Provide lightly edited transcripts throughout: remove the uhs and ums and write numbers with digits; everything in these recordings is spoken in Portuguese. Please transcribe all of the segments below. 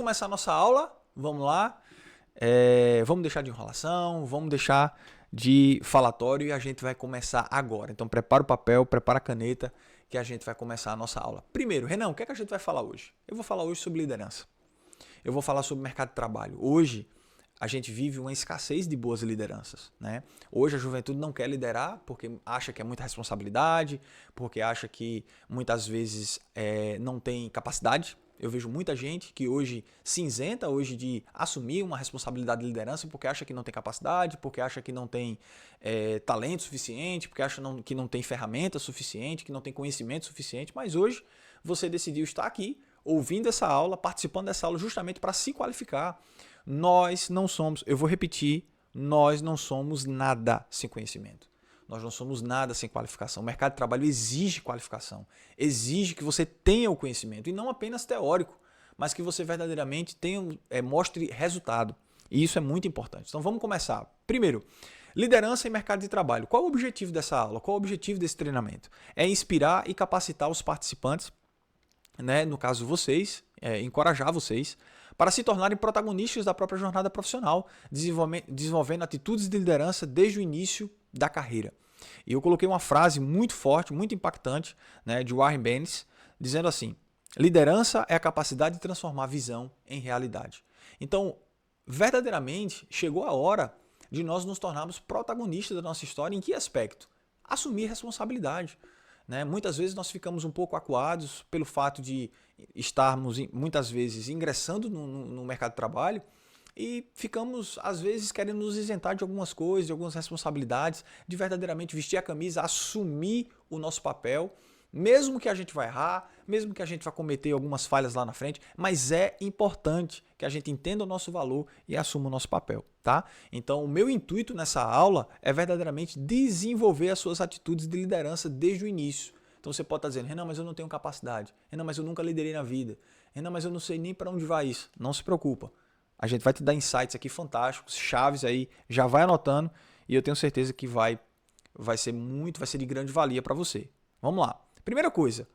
começar a nossa aula? Vamos lá. Vamos deixar de enrolação, vamos deixar de falatório e a gente vai começar agora. Então prepara o papel, prepara a caneta que a gente vai começar a nossa aula. Primeiro, Renan, o que é que a gente vai falar hoje? Eu vou falar hoje sobre liderança. Eu vou falar sobre mercado de trabalho. Hoje a gente vive uma escassez de boas lideranças, né? Hoje a juventude não quer liderar porque acha que é muita responsabilidade, porque acha que muitas vezes não tem capacidade. Eu vejo muita gente que hoje se isenta hoje de assumir uma responsabilidade de liderança porque acha que não tem capacidade, porque acha que não tem talento suficiente, porque acha que não tem ferramenta suficiente, que não tem conhecimento suficiente. Mas hoje você decidiu estar aqui ouvindo essa aula, participando dessa aula justamente para se qualificar. Nós não somos, eu vou repetir, nós não somos nada sem conhecimento. Nós não somos nada sem qualificação. O mercado de trabalho exige qualificação, exige que você tenha o conhecimento, e não apenas teórico, mas que você verdadeiramente mostre resultado. E isso é muito importante. Então vamos começar. Primeiro, liderança e mercado de trabalho. Qual o objetivo dessa aula? Qual o objetivo desse treinamento? É inspirar e capacitar os participantes, né, no caso vocês, encorajar vocês para se tornarem protagonistas da própria jornada profissional, desenvolvendo atitudes de liderança desde o início da carreira. E eu coloquei uma frase muito forte, muito impactante, né, de Warren Bennis, dizendo assim: liderança é a capacidade de transformar visão em realidade. Então, verdadeiramente, chegou a hora de nós nos tornarmos protagonistas da nossa história. Em que aspecto? Assumir responsabilidade. Né? Muitas vezes nós ficamos um pouco acuados pelo fato de estarmos, muitas vezes, ingressando no mercado de trabalho e ficamos, às vezes, querendo nos isentar de algumas coisas, de algumas responsabilidades, de verdadeiramente vestir a camisa, assumir o nosso papel, mesmo que a gente vai errar, mesmo que a gente vai cometer algumas falhas lá na frente, mas é importante que a gente entenda o nosso valor e assuma o nosso papel, tá? Então, o meu intuito nessa aula é verdadeiramente desenvolver as suas atitudes de liderança desde o início. Então, você pode estar dizendo: Renan, mas eu não tenho capacidade. Renan, mas eu nunca liderei na vida. Renan, mas eu não sei nem para onde vai isso. Não se preocupa. A gente vai te dar insights aqui fantásticos, chaves aí, já vai anotando e eu tenho certeza que vai ser de grande valia para você. Vamos lá. Primeira coisa,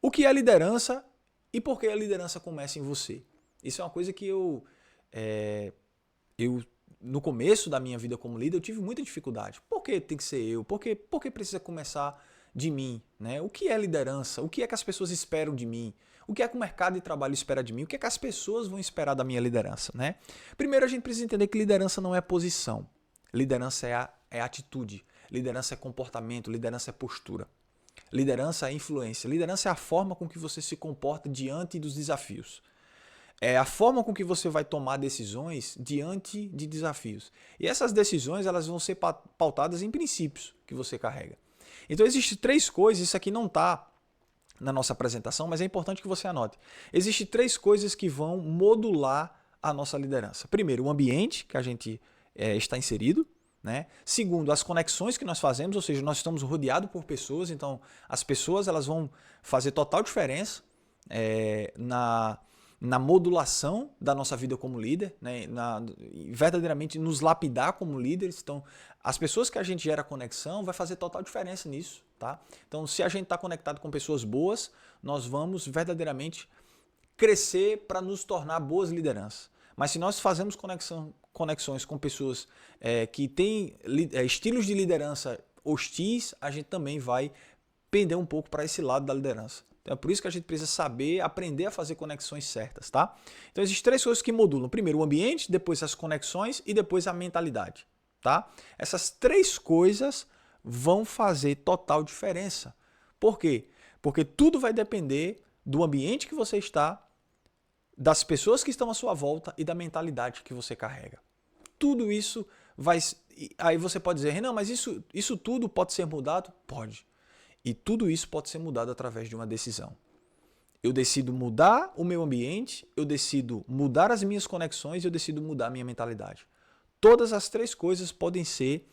o que é liderança e por que a liderança começa em você? Isso é uma coisa que eu no começo da minha vida como líder, eu tive muita dificuldade. Por que tem que ser eu? Por que precisa começar de mim? Né? O que é liderança? O que é que as pessoas esperam de mim? O que é que o mercado de trabalho espera de mim? O que é que as pessoas vão esperar da minha liderança? Né? Primeiro, a gente precisa entender que liderança não é posição. Liderança é atitude. Liderança é comportamento. Liderança é postura. Liderança é influência. Liderança é a forma com que você se comporta diante dos desafios. É a forma com que você vai tomar decisões diante de desafios. E essas decisões elas vão ser pautadas em princípios que você carrega. Então existem 3 coisas, isso aqui não está na nossa apresentação, mas é importante que você anote. Existem 3 coisas que vão modular a nossa liderança. Primeiro, o ambiente que a gente está inserido. Né? Segundo, as conexões que nós fazemos, ou seja, nós estamos rodeados por pessoas, então as pessoas elas vão fazer total diferença na modulação da nossa vida como líder, né? Verdadeiramente nos lapidar como líderes. Então, as pessoas que a gente gera conexão vai fazer total diferença nisso. Tá? Então, se a gente está conectado com pessoas boas, nós vamos verdadeiramente crescer para nos tornar boas lideranças. Mas se nós fazemos conexões com pessoas que têm estilos de liderança hostis, a gente também vai pender um pouco para esse lado da liderança. Então é por isso que a gente precisa saber, aprender a fazer conexões certas. Tá? Então existem 3 coisas que modulam. Primeiro o ambiente, depois as conexões e depois a mentalidade. Tá? Essas 3 coisas vão fazer total diferença. Por quê? Porque tudo vai depender do ambiente que você está, das pessoas que estão à sua volta e da mentalidade que você carrega. Tudo isso vai... Aí você pode dizer: Renan, mas isso tudo pode ser mudado? Pode. E tudo isso pode ser mudado através de uma decisão. Eu decido mudar o meu ambiente, eu decido mudar as minhas conexões, eu decido mudar a minha mentalidade. Todas as 3 coisas podem ser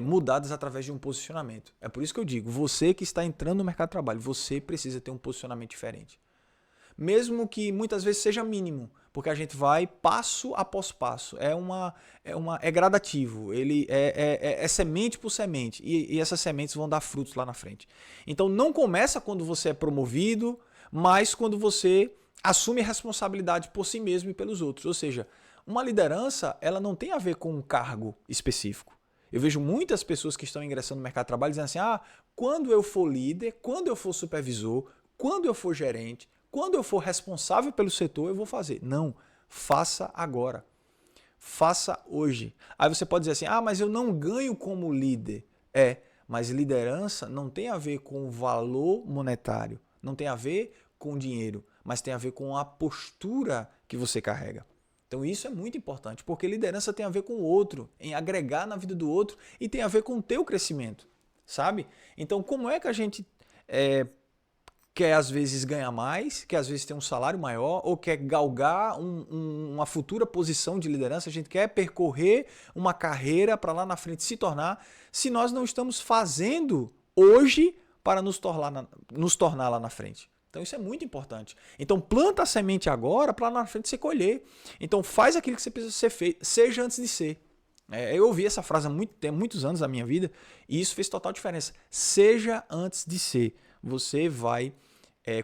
mudadas através de um posicionamento. É por isso que eu digo, você que está entrando no mercado de trabalho, você precisa ter um posicionamento diferente. Mesmo que muitas vezes seja mínimo, porque a gente vai passo após passo, é gradativo, ele é semente por semente, e essas sementes vão dar frutos lá na frente. Então não começa quando você é promovido, mas quando você assume responsabilidade por si mesmo e pelos outros. Ou seja, uma liderança, ela não tem a ver com um cargo específico. Eu vejo muitas pessoas que estão ingressando no mercado de trabalho dizendo assim, quando eu for líder, quando eu for supervisor, quando eu for gerente, quando eu for responsável pelo setor, eu vou fazer. Não, faça agora. Faça hoje. Aí você pode dizer assim, mas eu não ganho como líder. Mas liderança não tem a ver com o valor monetário, não tem a ver com dinheiro, mas tem a ver com a postura que você carrega. Então isso é muito importante, porque liderança tem a ver com o outro, em agregar na vida do outro e tem a ver com o teu crescimento, sabe? Então como é que a gente quer às vezes ganhar mais, quer às vezes ter um salário maior ou quer galgar uma futura posição de liderança, a gente quer percorrer uma carreira para lá na frente se tornar, se nós não estamos fazendo hoje para nos tornar lá na frente. Então isso é muito importante. Então planta a semente agora para lá na frente você colher. Então faz aquilo que você precisa ser feito, seja antes de ser. Eu ouvi essa frase há muitos anos da minha vida e isso fez total diferença. Seja antes de ser. Você vai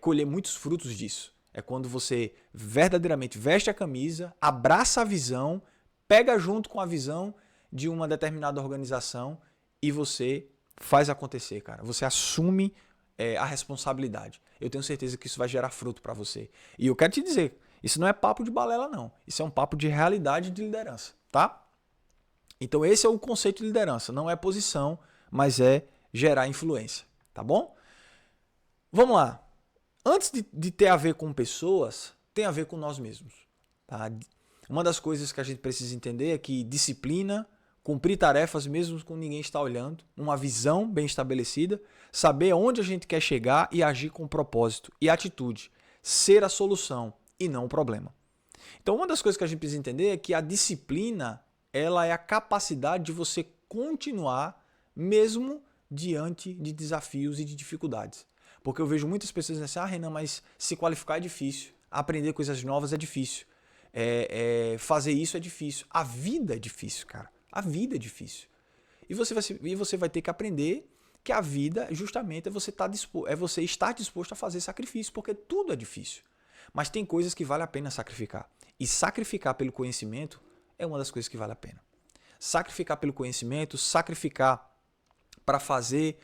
colher muitos frutos disso. É quando você verdadeiramente veste a camisa, abraça a visão, pega junto com a visão de uma determinada organização e você faz acontecer, cara. Você assume a responsabilidade. Eu tenho certeza que isso vai gerar fruto para você. E eu quero te dizer, isso não é papo de balela não. Isso é um papo de realidade de liderança, tá? Então esse é o conceito de liderança. Não é posição, mas é gerar influência, tá bom? Vamos lá. Antes de ter a ver com pessoas, tem a ver com nós mesmos. Tá? Uma das coisas que a gente precisa entender é que disciplina, cumprir tarefas mesmo com ninguém está olhando, uma visão bem estabelecida, saber onde a gente quer chegar e agir com propósito e atitude, ser a solução e não o problema. Então uma das coisas que a gente precisa entender é que a disciplina ela é a capacidade de você continuar mesmo diante de desafios e de dificuldades. Porque eu vejo muitas pessoas dizendo assim, Renan, mas se qualificar é difícil, aprender coisas novas é difícil, fazer isso é difícil. A vida é difícil, cara. A vida é difícil. E você vai ter que aprender que a vida justamente é você estar disposto a fazer sacrifício, porque tudo é difícil. Mas tem coisas que vale a pena sacrificar. E sacrificar pelo conhecimento é uma das coisas que vale a pena. Sacrificar pelo conhecimento, sacrificar para fazer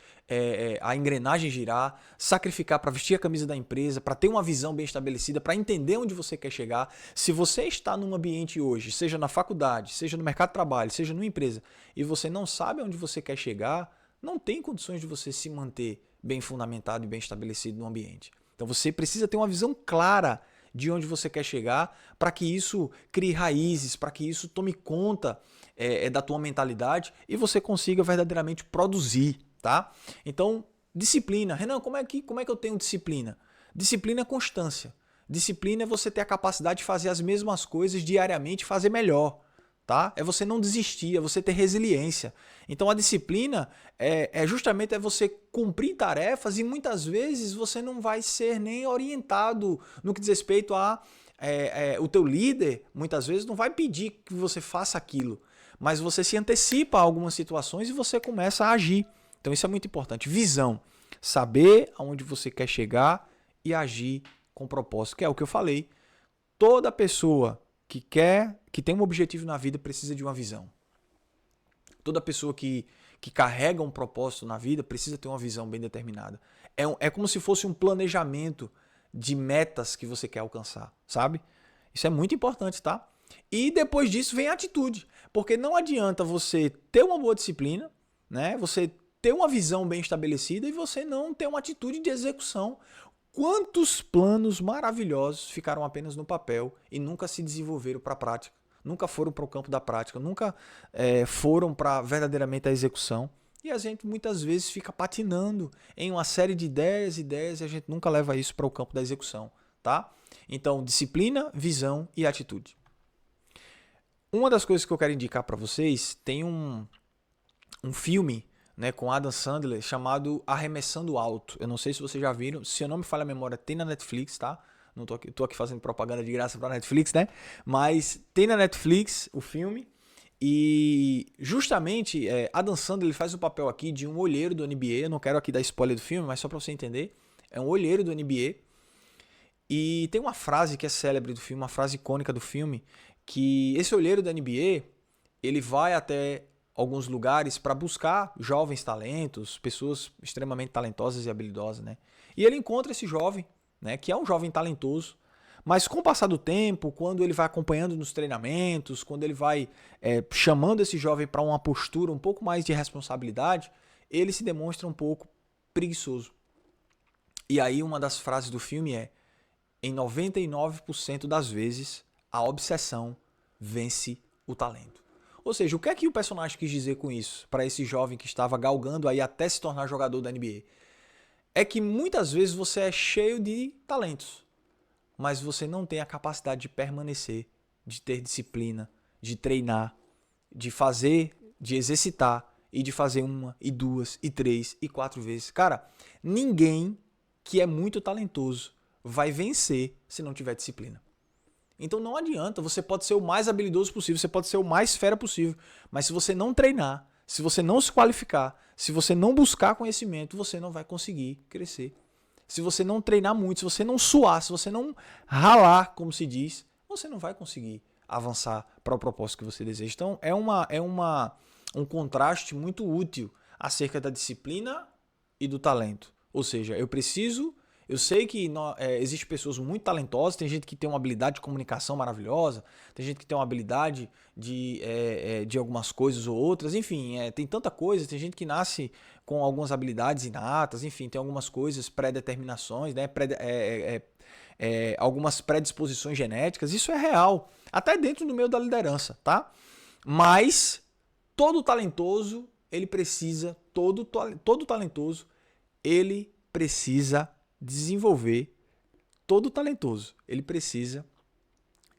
a engrenagem girar, sacrificar para vestir a camisa da empresa, para ter uma visão bem estabelecida, para entender onde você quer chegar. Se você está num ambiente hoje, seja na faculdade, seja no mercado de trabalho, seja numa empresa, e você não sabe onde você quer chegar, não tem condições de você se manter bem fundamentado e bem estabelecido no ambiente. Então você precisa ter uma visão clara de onde você quer chegar para que isso crie raízes, para que isso tome conta da tua mentalidade e você consiga verdadeiramente produzir, tá? Então, disciplina. Renan, como é que eu tenho disciplina? Disciplina é constância. Disciplina é você ter a capacidade de fazer as mesmas coisas diariamente e fazer melhor. Tá? É você não desistir, é você ter resiliência. Então a disciplina justamente você cumprir tarefas e muitas vezes você não vai ser nem orientado no que diz respeito o teu líder, muitas vezes não vai pedir que você faça aquilo, mas você se antecipa a algumas situações e você começa a agir. Então isso é muito importante. Visão, saber aonde você quer chegar e agir com propósito, que é o que eu falei. Toda pessoa que tem um objetivo na vida precisa de uma visão. Toda pessoa que carrega um propósito na vida precisa ter uma visão bem determinada. É como se fosse um planejamento de metas que você quer alcançar, sabe? Isso é muito importante, tá? E depois disso vem a atitude. Porque não adianta você ter uma boa disciplina, né? Você ter uma visão bem estabelecida e você não ter uma atitude de execução. Quantos planos maravilhosos ficaram apenas no papel e nunca se desenvolveram para a prática? Nunca foram para o campo da prática, nunca foram para verdadeiramente a execução. E a gente muitas vezes fica patinando em uma série de ideias e a gente nunca leva isso para o campo da execução, tá? Então, disciplina, visão e atitude. Uma das coisas que eu quero indicar para vocês, tem um filme, né, com Adam Sandler, chamado Arremessando Alto. Eu não sei se vocês já viram, se eu não me falha a memória, tem na Netflix, tá? Não tô aqui fazendo propaganda de graça pra Netflix, né? Mas tem na Netflix o filme e justamente Adam Sandler ele faz o papel aqui de um olheiro do NBA. Eu não quero aqui dar spoiler do filme, mas só pra você entender. É um olheiro do NBA E tem uma frase que é célebre do filme, uma frase icônica do filme, que esse olheiro da NBA, ele vai até alguns lugares para buscar jovens talentos, pessoas extremamente talentosas e habilidosas, né? E ele encontra esse jovem, né, que é um jovem talentoso, mas com o passar do tempo, quando ele vai acompanhando nos treinamentos, quando ele vai chamando esse jovem para uma postura um pouco mais de responsabilidade, ele se demonstra um pouco preguiçoso. E aí uma das frases do filme é: em 99% das vezes, a obsessão vence o talento. Ou seja, o que é que o personagem quis dizer com isso para esse jovem que estava galgando aí até se tornar jogador da NBA? É que muitas vezes você é cheio de talentos, mas você não tem a capacidade de permanecer, de ter disciplina, de treinar, de fazer, de exercitar e de fazer 1, e 2, e 3, e 4 vezes. Cara, ninguém que é muito talentoso vai vencer se não tiver disciplina. Então não adianta, você pode ser o mais habilidoso possível, você pode ser o mais fera possível, mas se você não treinar, se você não se qualificar, se você não buscar conhecimento, você não vai conseguir crescer. Se você não treinar muito, se você não suar, se você não ralar, como se diz, você não vai conseguir avançar para o propósito que você deseja. Então é um contraste muito útil acerca da disciplina e do talento. Ou seja, eu sei que existem pessoas muito talentosas, tem gente que tem uma habilidade de comunicação maravilhosa, tem gente que tem uma habilidade de algumas coisas ou outras, enfim, tem tanta coisa, tem gente que nasce com algumas habilidades inatas, enfim, tem algumas coisas, pré-determinações, né, algumas predisposições genéticas, isso é real, até dentro do meio da liderança, tá? Mas todo talentoso, ele precisa, todo talentoso, ele precisa desenvolver, todo talentoso, ele precisa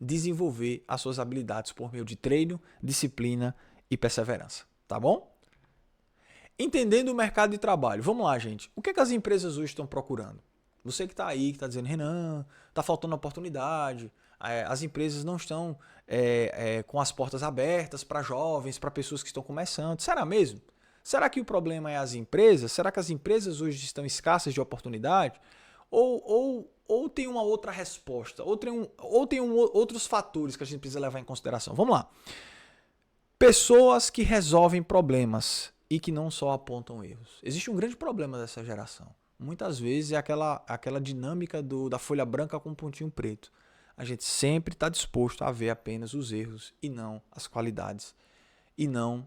desenvolver as suas habilidades por meio de treino, disciplina e perseverança, tá bom? Entendendo o mercado de trabalho. Vamos lá, gente. O que as empresas hoje estão procurando? Você que está aí, que está dizendo: Renan, está faltando oportunidade, as empresas não estão com as portas abertas para jovens, para pessoas que estão começando. Será mesmo? Será que o problema é as empresas? Será que as empresas hoje estão escassas de oportunidade? Ou tem uma outra resposta? Ou tem outros fatores que a gente precisa levar em consideração? Vamos lá. Pessoas que resolvem problemas e que não só apontam erros. Existe um grande problema dessa geração. Muitas vezes é aquela dinâmica da folha branca com um pontinho preto. A gente sempre está disposto a ver apenas os erros e não as qualidades. E não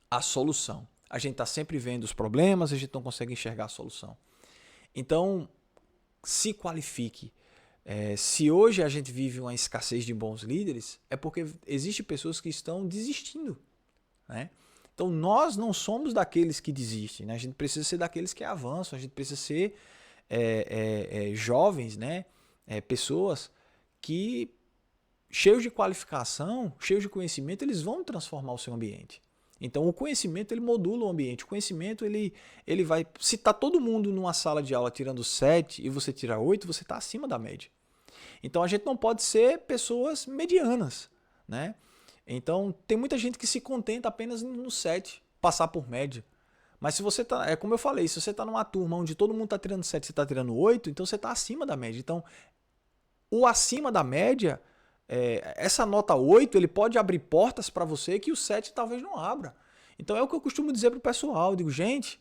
a solução. A gente está sempre vendo os problemas, a gente não consegue enxergar a solução. Então, se qualifique. Se hoje a gente vive uma escassez de bons líderes, é porque existem pessoas que estão desistindo, né? Então, nós não somos daqueles que desistem, né? A gente precisa ser daqueles que avançam, a gente precisa ser jovens, né? Pessoas que, cheios de qualificação, cheios de conhecimento, eles vão transformar o seu ambiente. Então o conhecimento ele modula o ambiente. O conhecimento ele vai... Se está todo mundo numa sala de aula tirando 7 e você tira 8, você está acima da média. Então a gente não pode ser pessoas medianas, né? Então tem muita gente que se contenta apenas no 7, passar por média. Mas se você tá... como eu falei, se você está numa turma onde todo mundo está tirando 7 e você está tirando 8, então você está acima da média. Então o acima da média... essa nota 8 ele pode abrir portas para você que o 7 talvez não abra. Então é o que eu costumo dizer para o pessoal. Eu digo: gente,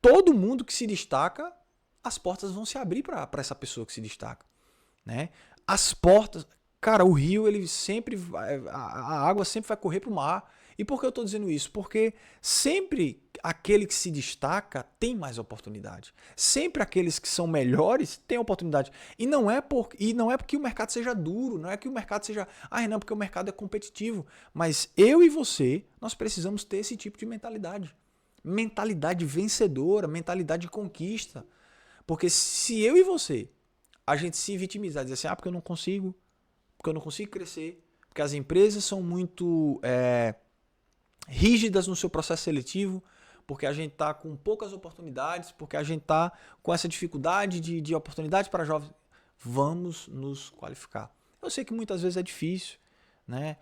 todo mundo que se destaca, as portas vão se abrir para essa pessoa que se destaca, né? As portas... Cara, o rio, ele sempre a água sempre vai correr para o mar. E por que eu estou dizendo isso? Porque sempre aquele que se destaca tem mais oportunidade. Sempre aqueles que são melhores têm oportunidade. E não é porque o mercado seja duro, não é que o mercado seja... não, porque o mercado é competitivo. Mas eu e você, nós precisamos ter esse tipo de mentalidade. Mentalidade vencedora, mentalidade de conquista. Porque se eu e você, a gente se vitimizar, dizer assim: porque eu não consigo crescer, porque as empresas são muito... rígidas no seu processo seletivo, porque a gente está com poucas oportunidades, porque a gente está com essa dificuldade de oportunidades para jovens. Vamos nos qualificar. Eu sei que muitas vezes é difícil, né?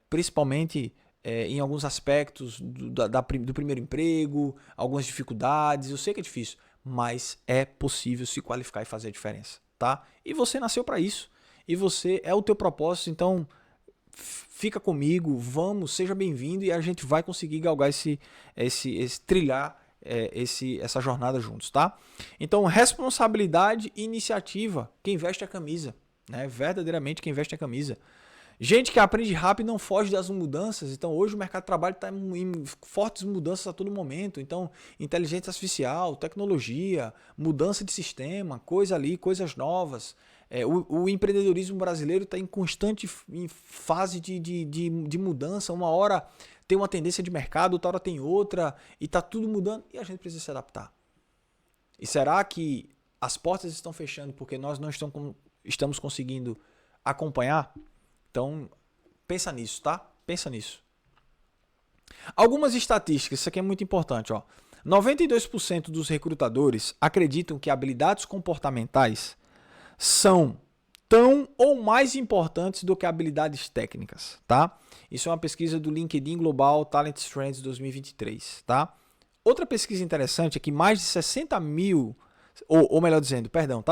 Principalmente em alguns aspectos do primeiro emprego, algumas dificuldades. Eu sei que é difícil, mas é possível se qualificar e fazer a diferença. tá? E você nasceu para isso. E você é o teu propósito, então fica comigo, vamos, seja bem-vindo e a gente vai conseguir galgar trilhar essa jornada juntos, tá? Então, responsabilidade e iniciativa, quem veste a camisa, né? Verdadeiramente quem veste a camisa. Gente que aprende rápido não foge das mudanças. Então, hoje o mercado de trabalho está em fortes mudanças a todo momento. Então, inteligência artificial, tecnologia, mudança de sistema, coisa ali, coisas novas. O empreendedorismo brasileiro está em constante fase de mudança. Uma hora tem uma tendência de mercado, outra hora tem outra. E está tudo mudando e a gente precisa se adaptar. E será que as portas estão fechando porque nós não estamos conseguindo acompanhar? Então, pensa nisso, tá? Pensa nisso. Algumas estatísticas, isso aqui é muito importante, ó. 92% dos recrutadores acreditam que habilidades comportamentais são tão ou mais importantes do que habilidades técnicas, tá? Isso é uma pesquisa do LinkedIn Global Talent Trends 2023, tá? Outra pesquisa interessante é que mais de 60 mil, ou melhor dizendo, perdão, tá?